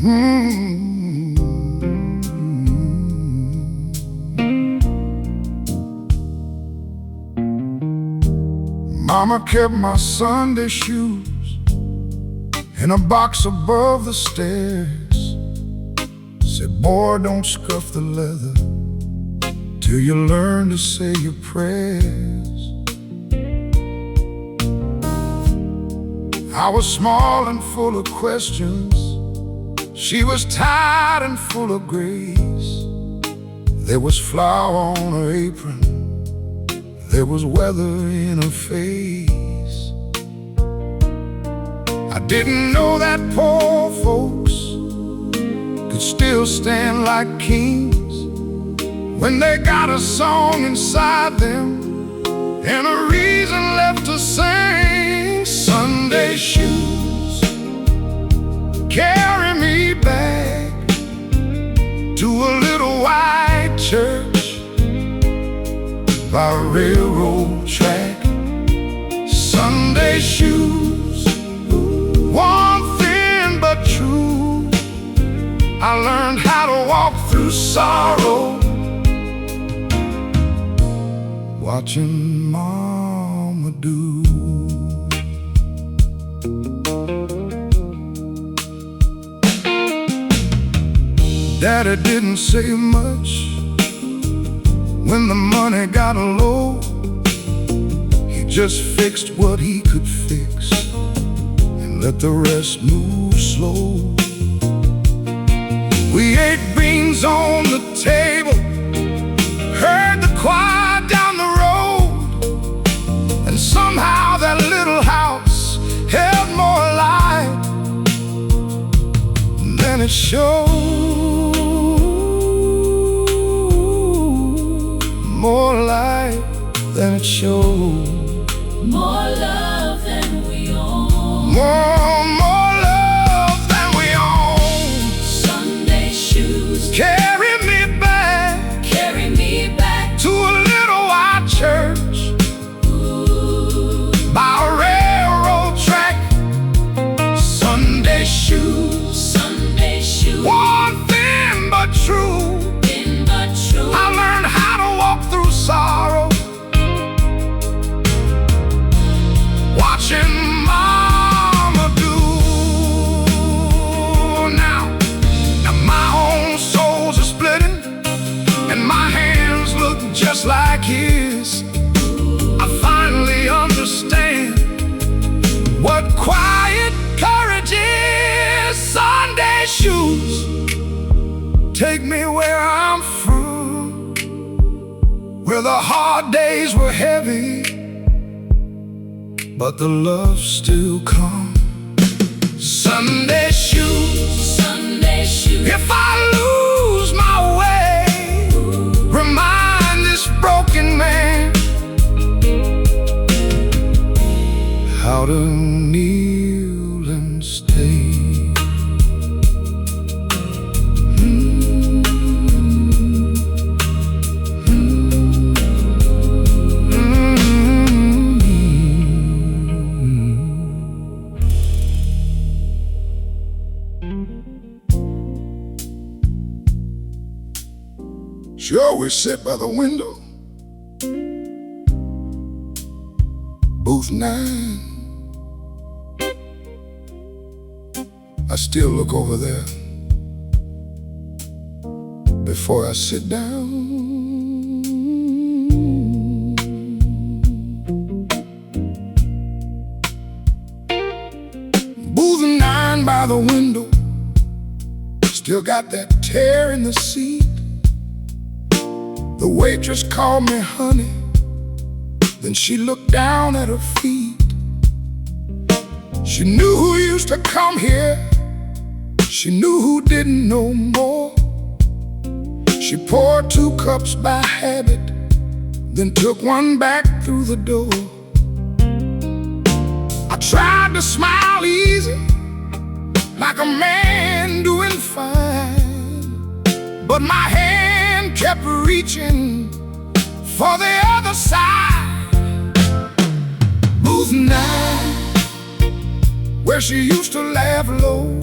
Mama kept my Sunday shoes in a box above the stairs. Said, boy, don't scuff the leather till you learn to say your prayers. I was small and full of questions. She was tired and full of grace. There was flour on her apron, there was weather in her face. I didn't know that poor folks could still stand like kings when they got a song inside them and a reason left to sing. Sunday shoes carry me back to a little white church by a railroad track. Sunday shoes, one thin but true. I learned how to walk through sorrow, watching Mama do. Daddy didn't say much when the money got low. He just fixed what he could fix and let the rest move slow. We ate beans on the table, heard the choir down the road, and somehow that little house held more light than it showed. More light than it showed. More love than we own. More love than we own. Sunday shoes carry me back to a little white church. Ooh. By a railroad track. Sunday shoes, one thin but true. I learned how to walk through sorrow, watching Mama do. Now my own soul's are splitting and my hands look just like his. I finally understand what quiet courage is. Sunday shoes take me where I'm from, where the hard days were heavy, but the love still comes. Sunday shoes, if I lose my way, remind this broken man how to kneel and stay. She always sat by the window, booth 9. I still look over there before I sit down. Booth 9 by the window, still got that tear in the seat. The waitress called me honey, then she looked down at her feet. She knew who used to come here, she knew who didn't no more. She poured 2 cups by habit, then took one back through the door. I tried to smile easy, like a man doing fine, but my hand kept reaching for the other side. Booth 9, where she used to laugh low,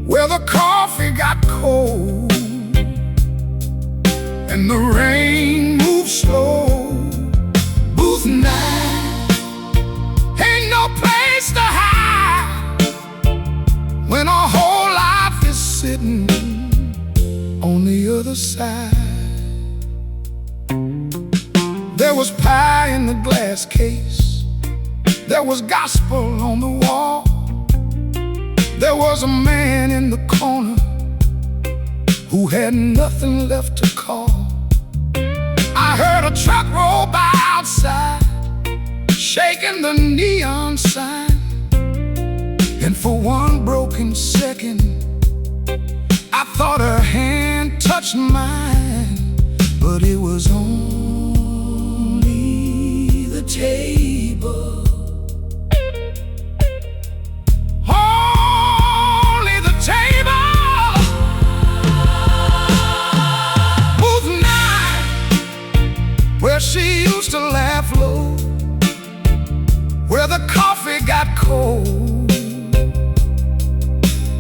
where the coffee got cold and the rain moved slow. Booth 9 ain't no place to hide when a whole life is sitting on the other side. There was pie in the glass case, there was gospel on the wall, there was a man in the corner who had nothing left to call. I heard a truck roll by outside, shaking the neon sign, and for one broken second I thought her hand touched mine, but it was only the table. Only the table. Booth 9, where she used to laugh low, where the coffee got cold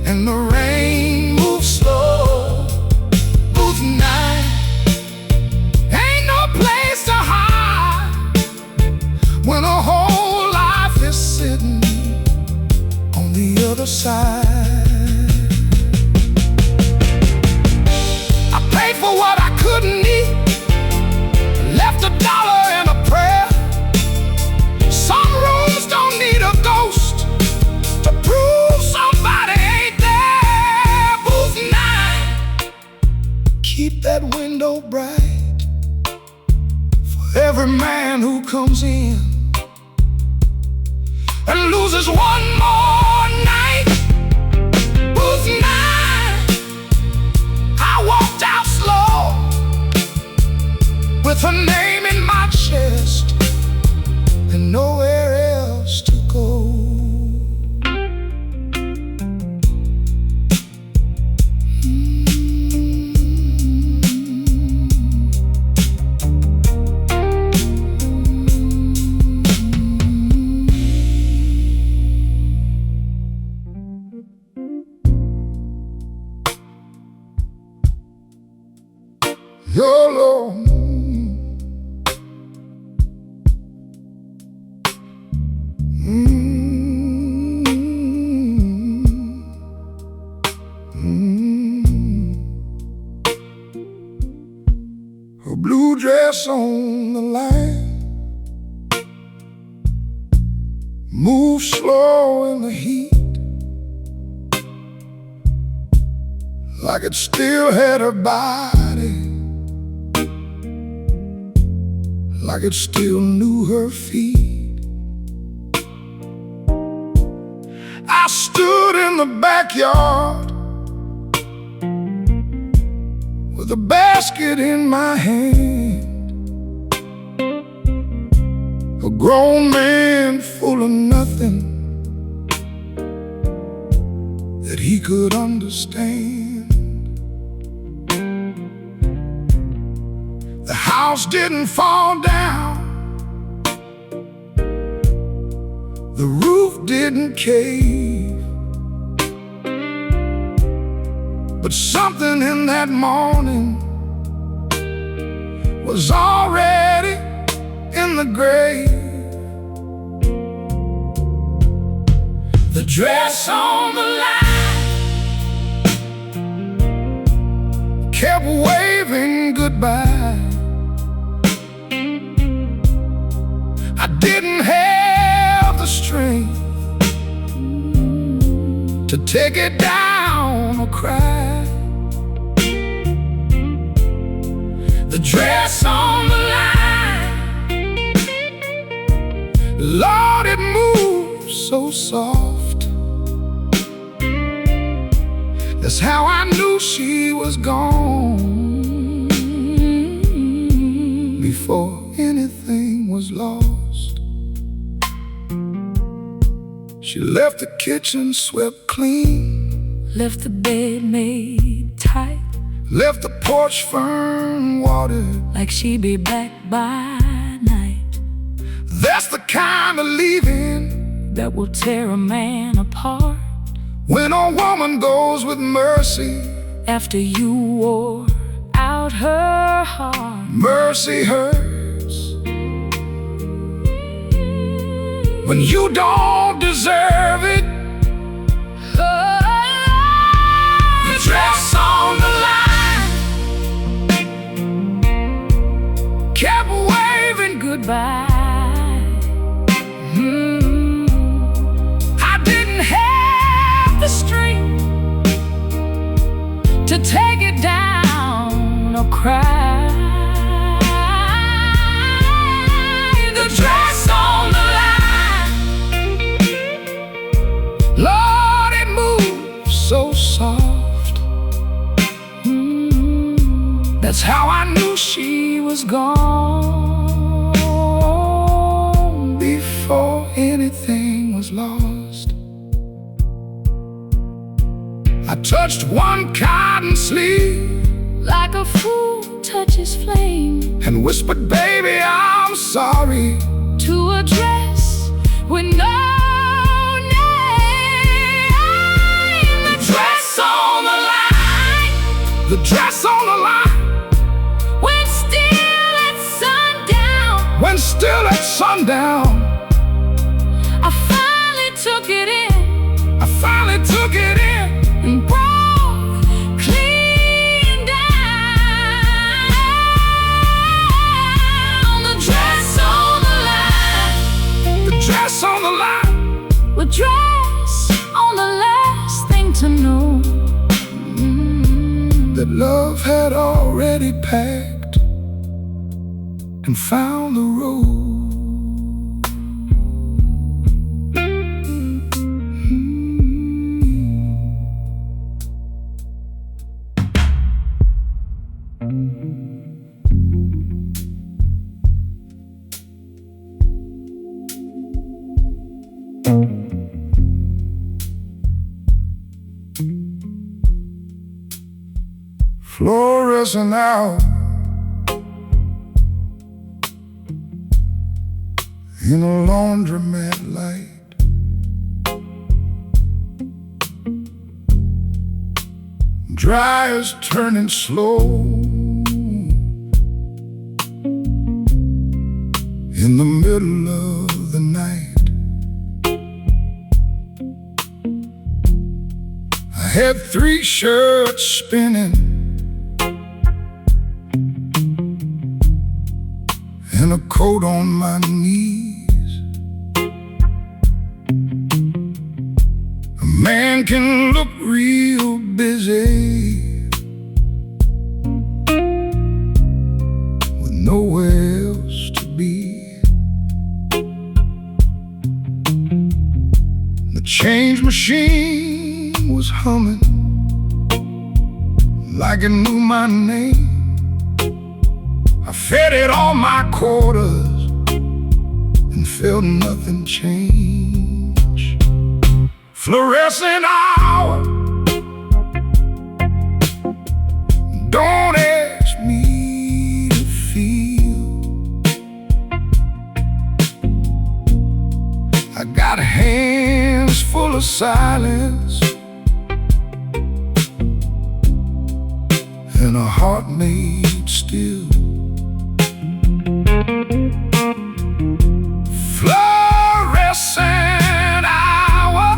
and the rain moved slow. Booth 9 ain't no place to hide when a whole life is sitting on the other side. I paid for what I couldn't eat, left $1 and a prayer. Some rooms don't need a ghost to prove somebody ain't there. Booth 9, keep that window bright for every man who comes in and loses one more night. Booth 9, I walked out slow with her name in my chest and nowhere else to go. YOLO. Her blue dress on the line, move slow in the heat, like it still had her body, like it still knew her feet. I stood in the backyard with a basket in my hand, a grown man full of nothing that he could understand. The house didn't fall down, the roof didn't cave, but something in that morning was already in the grave. The dress on the line kept waving goodbye. I didn't have the strength to take it down or cry. The dress on the line, Lord, it moves so soft. That's how I knew she was gone before anything was lost. She left the kitchen swept clean, left the bed made tight, left the porch fern watered, like she'd be back by night. That's the kind of leaving that will tear a man apart When a woman goes with mercy after you wore out her heart, mercy hurts when you don't deserve it. The dress on the line kept waving goodbye. I didn't have the strength to take it down or cry. The dress on the line, Lord, it moves so soft. That's how I knew she was gone before anything was lost. I touched one cotton sleeve like a fool touches flame, and whispered, baby, I'm sorry, to a dress with no name. The dress on the line, the dress on the line, when still at sundown, when still at sundown. I finally took it in, I finally took it in and broke clean down. The dress on the line, the dress on the line, the dress on the last thing to know. that love had already packed and found the road. Fluorescent out in a laundromat light, dryers turning slow in the middle of the night. I had 3 shirts spinning and a coat on my knees. A man can look real busy with nowhere else to be. The change machine was humming like it knew my name. I fed it all my quarters and felt nothing change. Fluorescent hour, don't ask me to feel. I got hands full of silence and a heart made still. Fluorescent hour,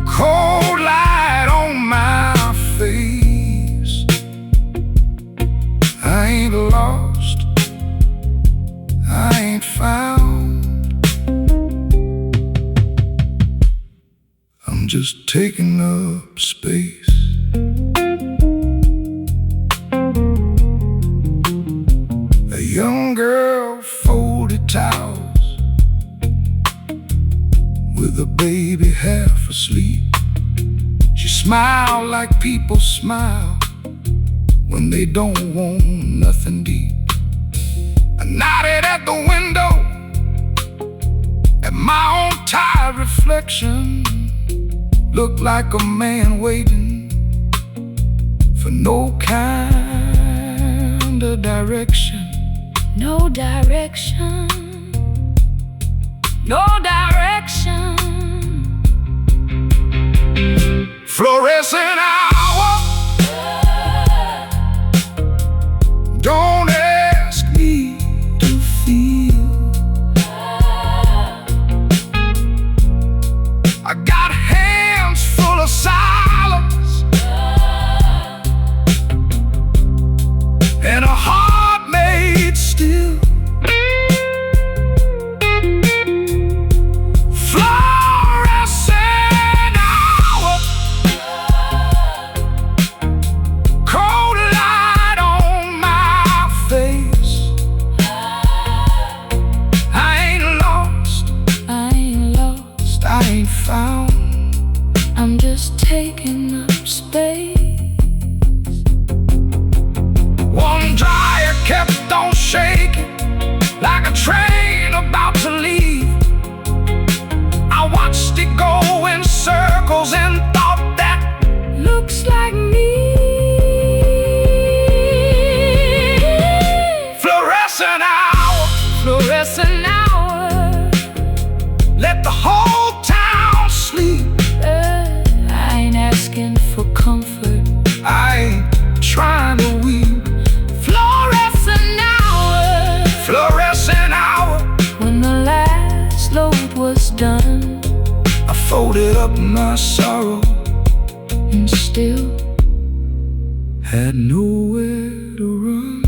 cold light on my face. I ain't lost, I ain't found, I'm just taking up space. A young girl folded towels with a baby half asleep. She smiled like people smile when they don't want nothing deep. I nodded at the window at my own tired reflection. Looked like a man waiting for no kind of direction. No direction, no direction. Fluorescent hour. Don't ask me to feel. I got hands full of silence and a heart made still. Fluorescent hour. Cold light on my face. I ain't lost, I ain't lost, I ain't found. I'm just taking up space. One dryer kept on shaking like a train about to leave. I watched it go in circles and thought that Looks like me. fluorescent hour. Fluorescent hour. Let the whole town sleep. I ain't asking for comfort. I ain't trying to weep. Fluorescent hour. Fluorescent hour. When the last load was done I folded up my sorrow and still had nowhere to run.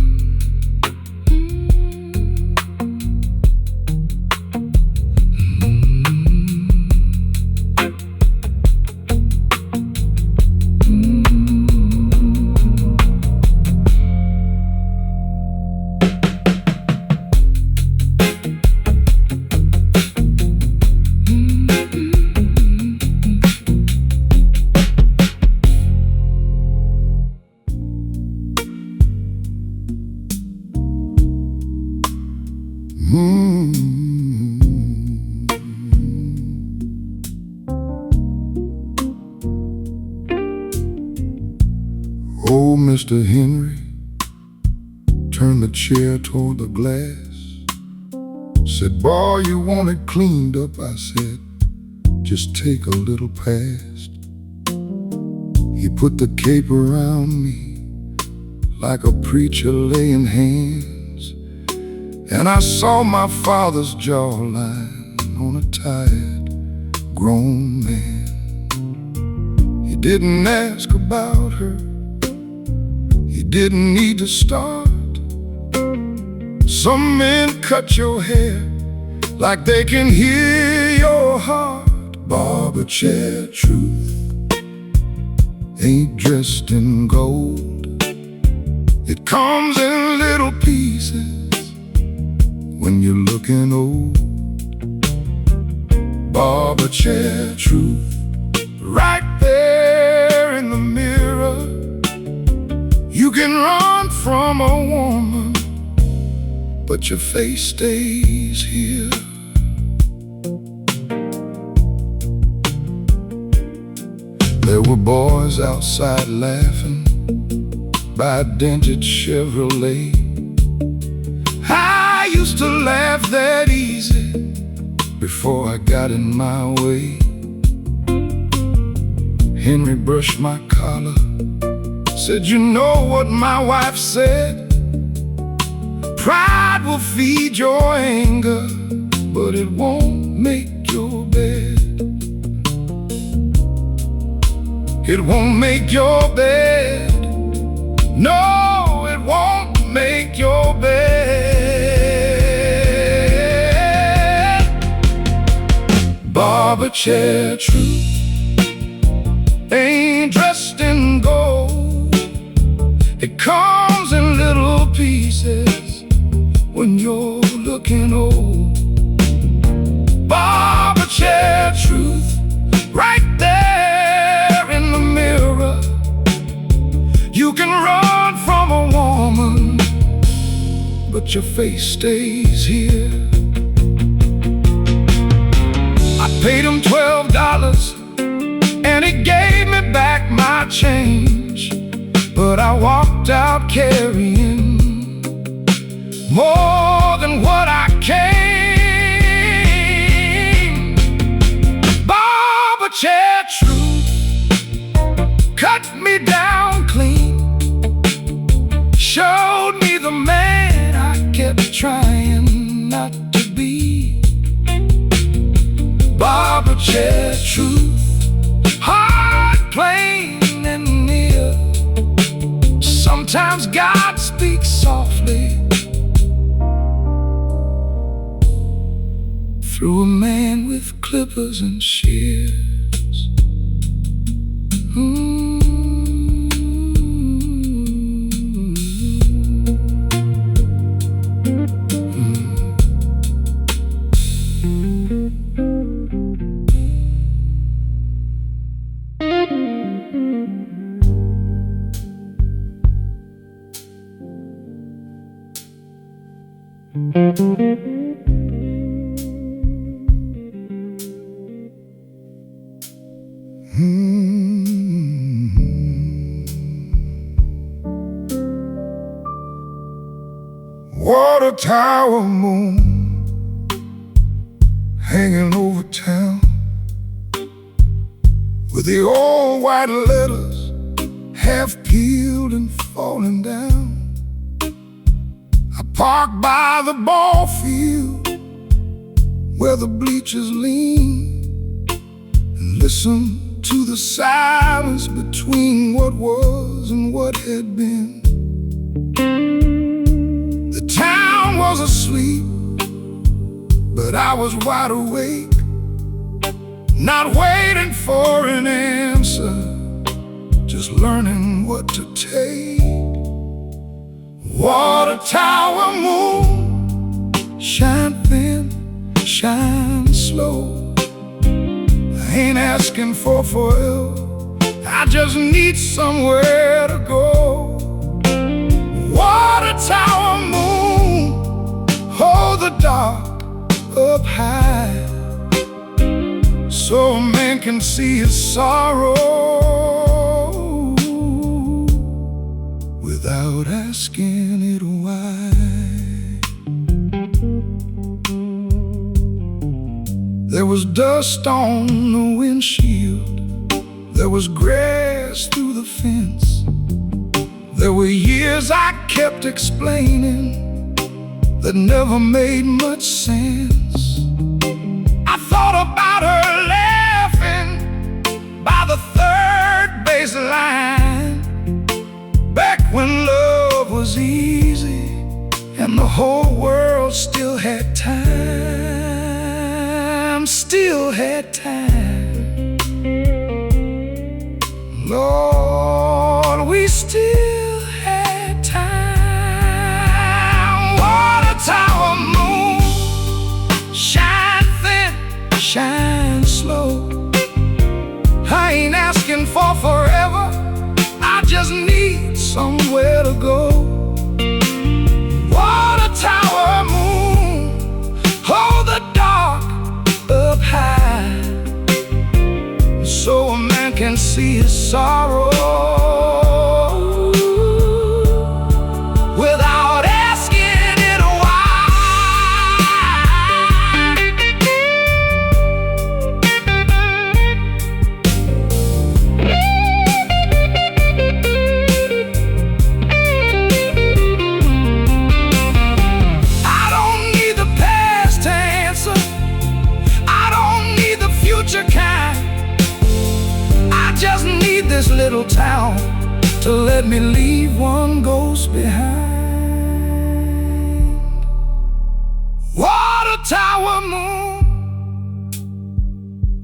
Oh, Mr. Henry turned the chair toward the glass. Said, boy, you want it cleaned up. I said, just take a little past. He put the cape around me like a preacher laying hands, and I saw my father's jawline on a tired, grown man. He didn't ask about her. He didn't need to start. Some men cut your hair like they can hear your heart. Barber chair truth ain't dressed in gold. It comes in little pieces when you're looking old. Barber chair truth, right there in the mirror. You can run from a woman, but your face stays here. There were boys outside laughing by a dented Chevrolet. I used to laugh that easy before I got in my way. Henry brushed my collar, said, you know what my wife said? Pride will feed your anger, but it won't make your bed. It won't make your bed. No, it won't make your bed. Barber chair truth ain't dressed in gold. It comes in little pieces when you're looking old. Barber chair truth, right there in the mirror. You can run from a woman, but your face stays here. I paid him $12 and he gave me back my change, but I walked out carrying more than what I came. Barber chair truth, trying not to be. Barber chair truth, hard, plain, and near. Sometimes God speaks softly through a man with clippers and shears. Water tower moon hanging over town, with the old white letters half peeled and falling down. I park by the ball field where the bleachers lean, and listen to the silence between what was and what had been. The town was asleep, but I was wide awake, not waiting for an answer, just learning what to take. Water tower moon, shine thin, shine slow. I ain't asking for forever, I just need somewhere to go. Water tower moon, hold the dark up high, so a man can see his sorrow without asking it why. There was dust on the windshield, there was grass through the fence. There were years I kept explaining that never made much sense. I thought about her laughing by the third baseline, back when love was easy and the whole world still had time, still had time. Lord, we still had time. Water tower moon, shine thin, shine slow. I ain't asking for forever, I just need somewhere to go. Water tower moon, hold the dark up high, so a man can see his sorrow without asking it why. I don't need the past to answer, I don't need the future kind. I just need this little town to let me leave one ghost behind. Water tower moon,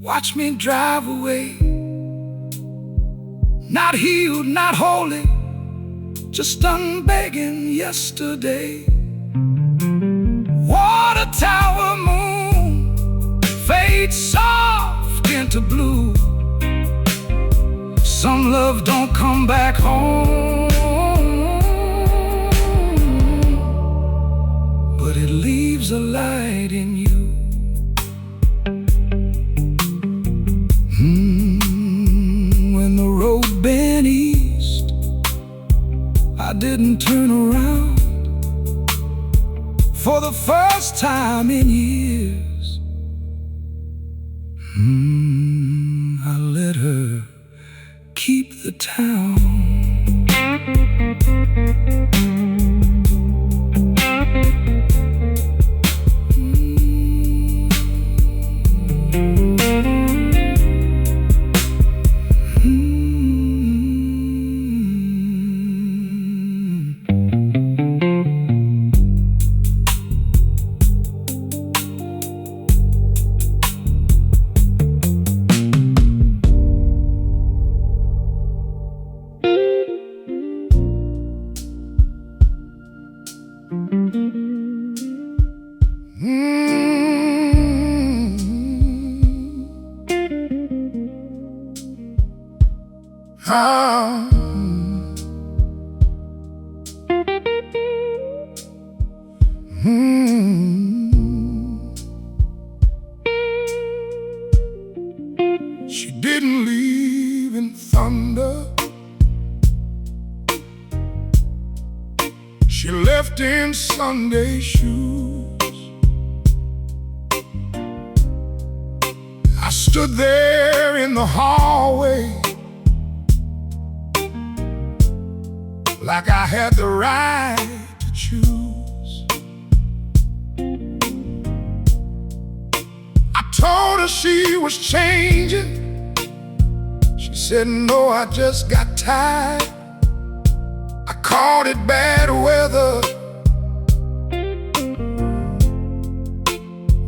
watch me drive away, not healed, not holy, just done begging yesterday. Water tower moon, fade soft into blue. Some love don't come back home, but it leaves a light in you. When the road bent east, I didn't turn around for the first time in years. I let her keep the town. She didn't leave in thunder. She left in Sunday shoes. I stood there in the hallway like I had the right to choose. I told her she was changing. She said, no, I just got tired. I called it bad weather,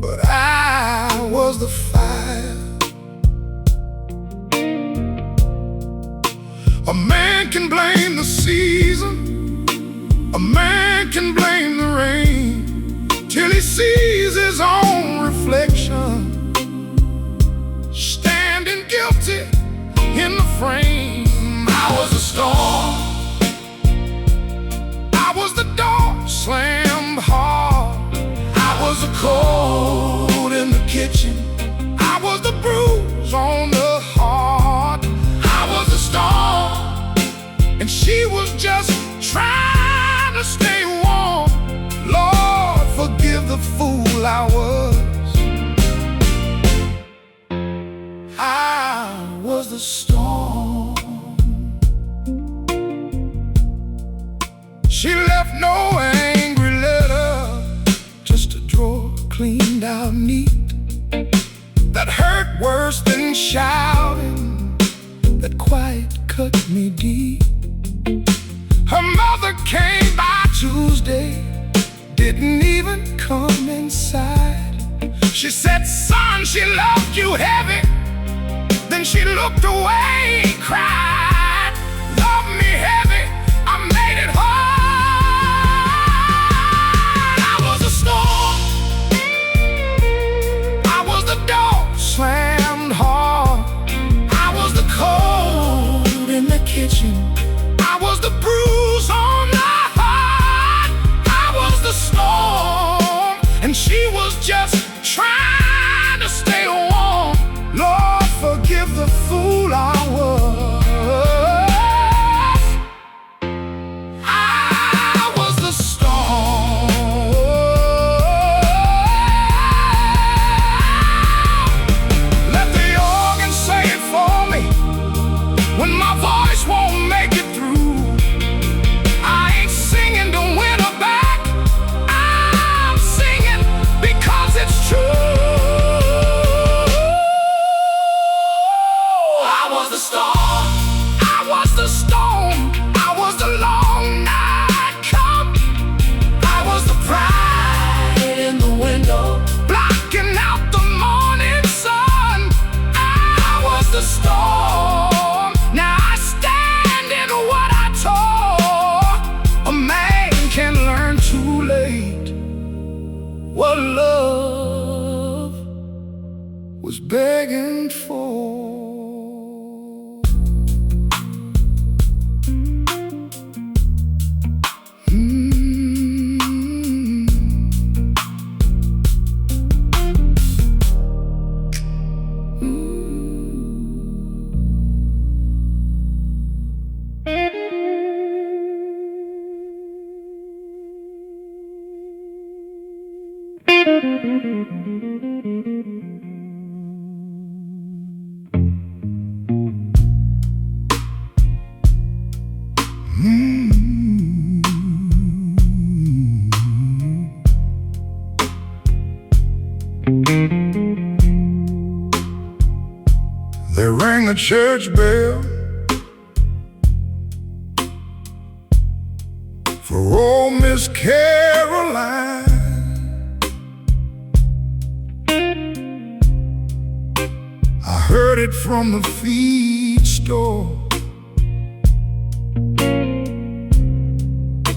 but I was the fire. A man can blame the season, a man can blame the rain, till he sees his own reflection standing guilty in the frame. I was a storm, I was the door slammed hard, I was the cold in the kitchen, I was the bruise on the heart. I was a storm, and she was just trying to stay warm. Lord, forgive the fool I was. I was the storm. She left no angry letter, just a drawer cleaned out neat, that hurt worse than shouting, that quiet cut me deep. Her mother came by Tuesday, didn't even come inside. She said, son, she loved you heavy. Then she looked away, cried, love me heavy, I made it hard. I was a storm, I was the door slammed hard, I was the cold in the kitchen, I was the bruise on the heart. I was the storm, and she was just trying to stay warm. Lord, forgive the fool I was. I was the storm. Let the organ say it for me when my voice won't make it through. I ain't singing to win her back, I'm singing because it's true. I was the storm, I was the storm, I was the long night come, I was the pride in the window, blocking out the morning sun. I was the storm, now I stand in what I tore. A man can learn too late what love was begging for. They rang the church bell for old Miss Caroline. I heard it from the feed store,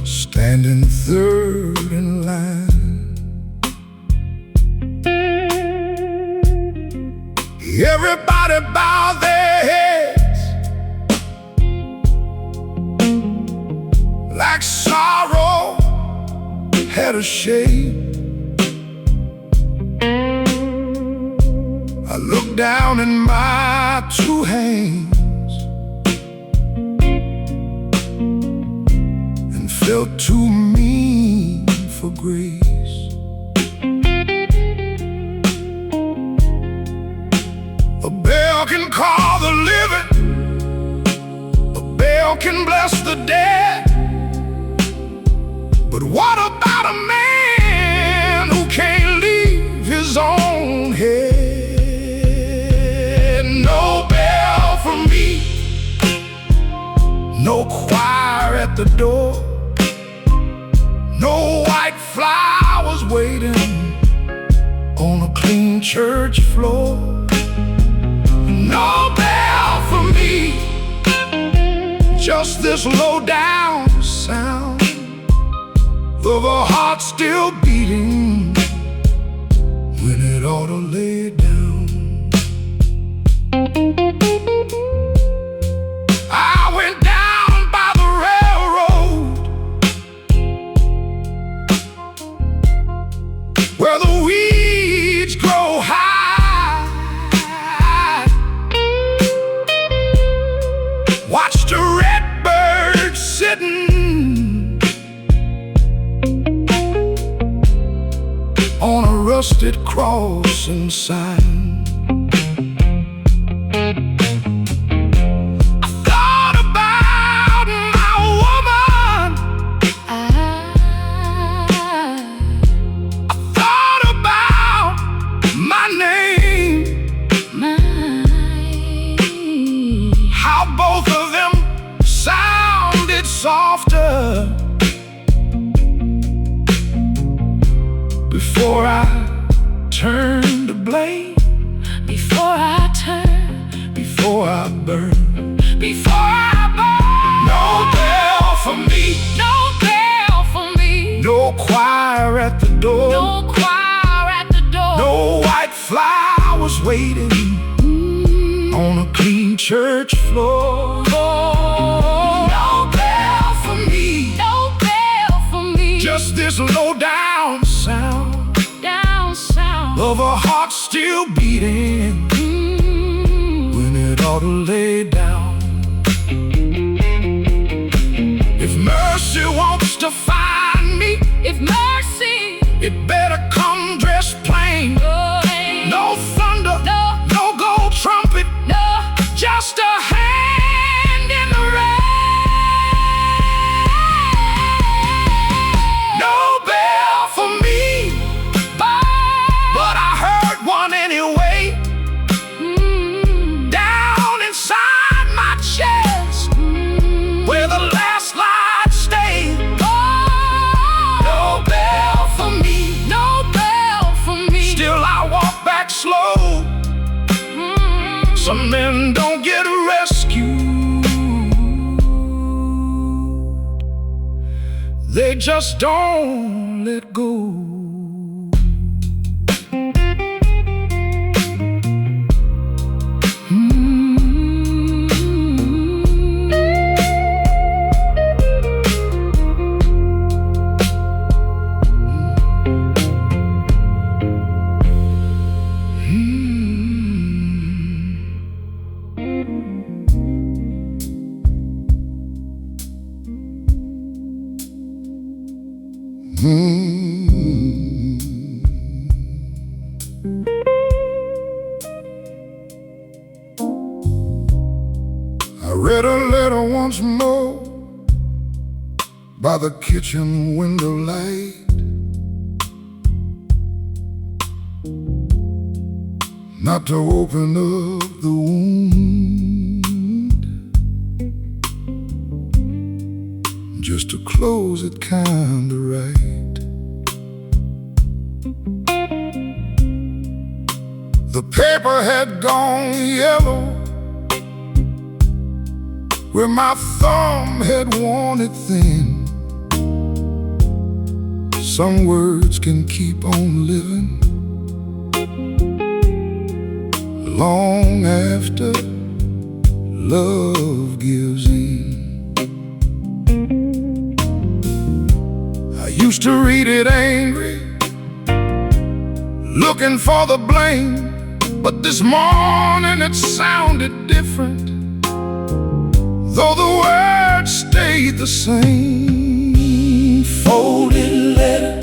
standing third in line. Everybody bowed their heads like sorrow had better shape. I looked down in my two hands and felt too mean for grace. A bell can call the living, a bell can bless the dead, but what about a man who can't leave his own head? No bell for me, no choir at the door, no white flowers waiting on a clean church floor. No bell for me, just this low down sound of a heart still beating when it ought to lay down. I went down by the railroad where the weeds grow high, watched a redbird sitting on a rusted crossing sign. I thought about my woman, I thought about my name, how both of them sounded softer before I turn to blame, before I turn, before I burn, before I burn. No bell for me, no bell for me, no choir at the door, no choir at the door, no white flowers waiting on a clean church floor. No bell for me, no bell for me, just this low down sound of a heart still beating when it ought to lay down. If mercy wants to find me, if mercy, it better come dressed plain. No thunder, no gold trumpet, no, just a hand in the rain. No bell for me, but I heard one anyway, down inside my chest, where the last light stayed. No bell for me, no bell for me, still I walk back slow. Some men don't get rescued, they just don't let go. I read a letter once more by the kitchen window light, not to open up the wound, just to close it kinda right. The paper had gone yellow where my thumb had worn it thin. Some words can keep on living long after love gives in. I used to read it angry, looking for the blame. But this morning it sounded different, though the words stayed the same. Folded letter,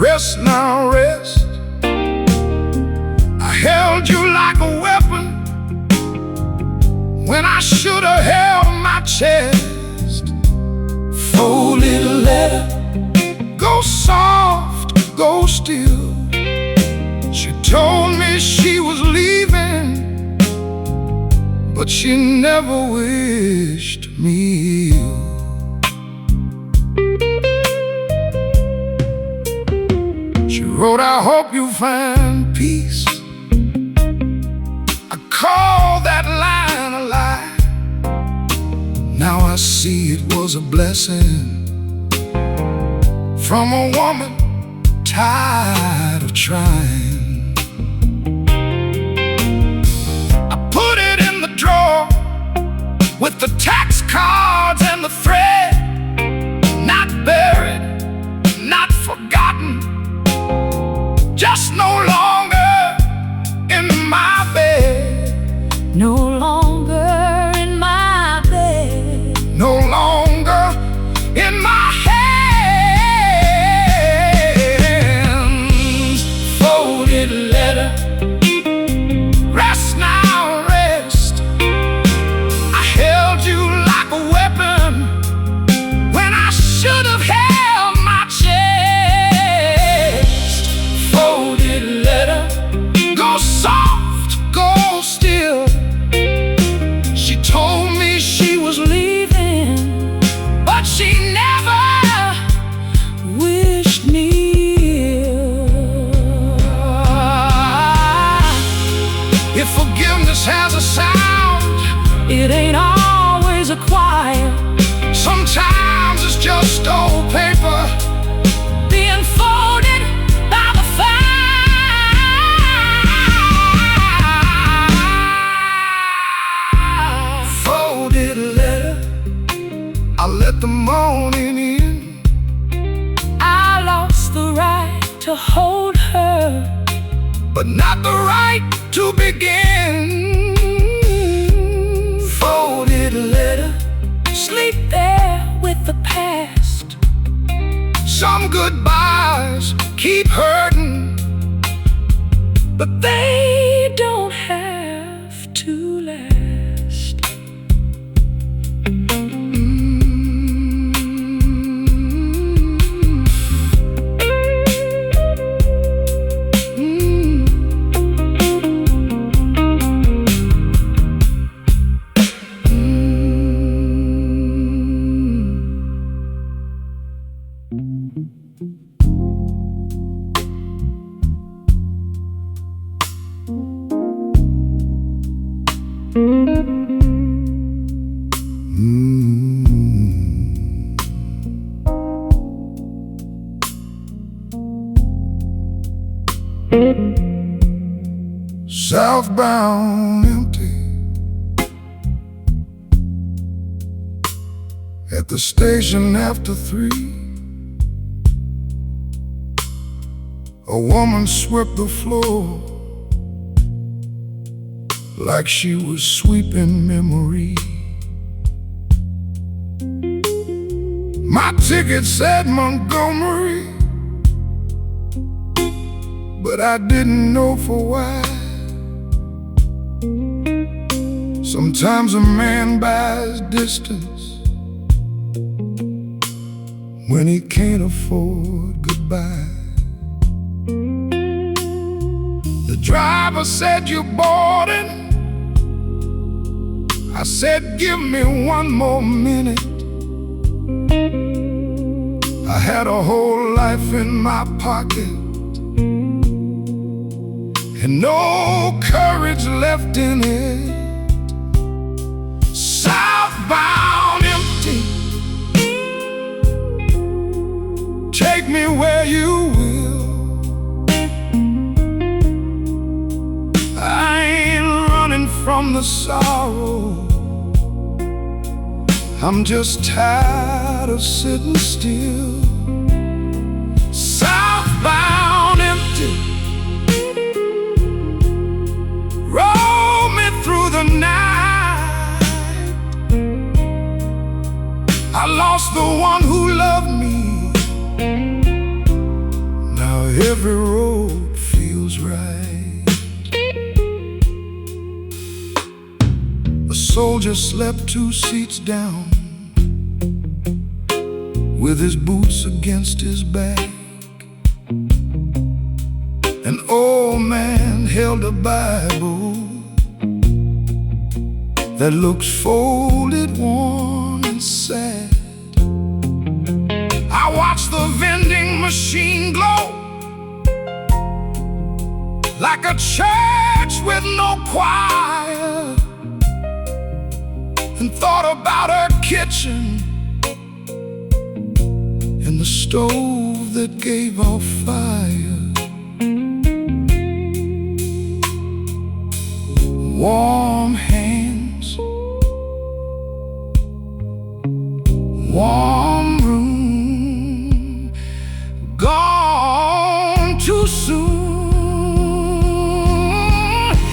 rest now, rest. I held you like a weapon when I should have held my chest. Folded letter, go soft, go still. She told me she was leaving, but she never wished me ill. She wrote, I hope you find peace. I call that line a lie. Now I see it was a blessing from a woman tired of trying. Drawer with the tax cards and the thread, not buried, not forgotten, just no longer in my bed. No longer in my bed. No longer in my hands. Folded letter, rest now. Should have held my chest. Folded letter, go soft, go still. She told me she was leaving, but she never wished me ill. If forgiveness has a sound, it ain't always a choir. Sometimes it's just old paper being folded by the fire. Folded letter, I let the morning in. I lost the right to hold her, but not the right to begin. Folded letter, sleep there with the past. Some goodbyes keep hurting, but they don't have to last. Southbound empty at the station after 3. A woman swept the floor like she was sweeping memory. My ticket said Montgomery, but I didn't know for why. Sometimes a man buys distance when he can't afford goodbye. The driver said, "You're boarding." I said, "Give me one more minute." I had a whole life in my pocket and no courage left in it. Southbound empty, take me where you will. I ain't running from the sorrow, I'm just tired of sitting still. every road feels right. A soldier slept 2 seats down, with his boots against his back. An old man held a Bible that looks folded, worn, and sad. I watched the vending machine glow like a church with no choir, and thought about her kitchen and the stove that gave off fire. Warm hands, warm room, gone too soon.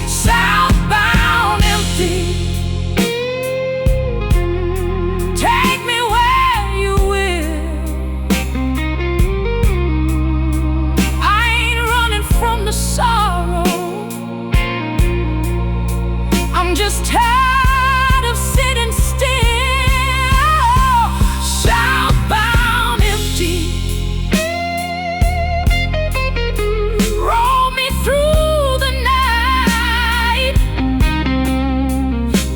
Southbound empty, take me where you will. I ain't running from the sorrow, I'm just tired of sitting still. Southbound empty, roll me through the night.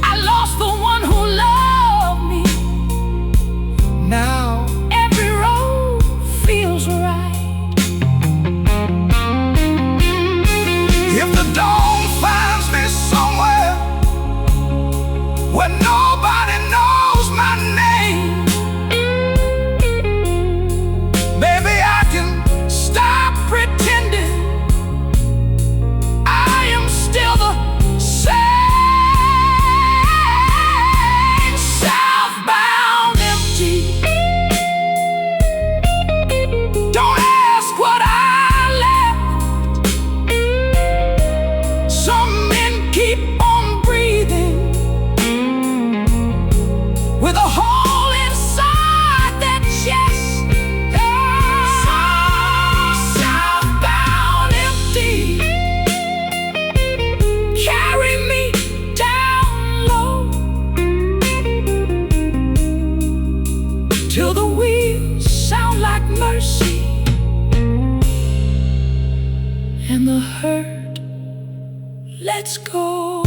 I lost the one who loved me. Now every road feels right. If the dawn finds me somewhere where nobody knows my name, maybe I can stop pretending I am still the same. Southbound empty, don't ask what I left. Some men keep on breathing with a hole inside their chest. Southbound empty, carry me down low till the wheels sound like mercy and the hurt lets go.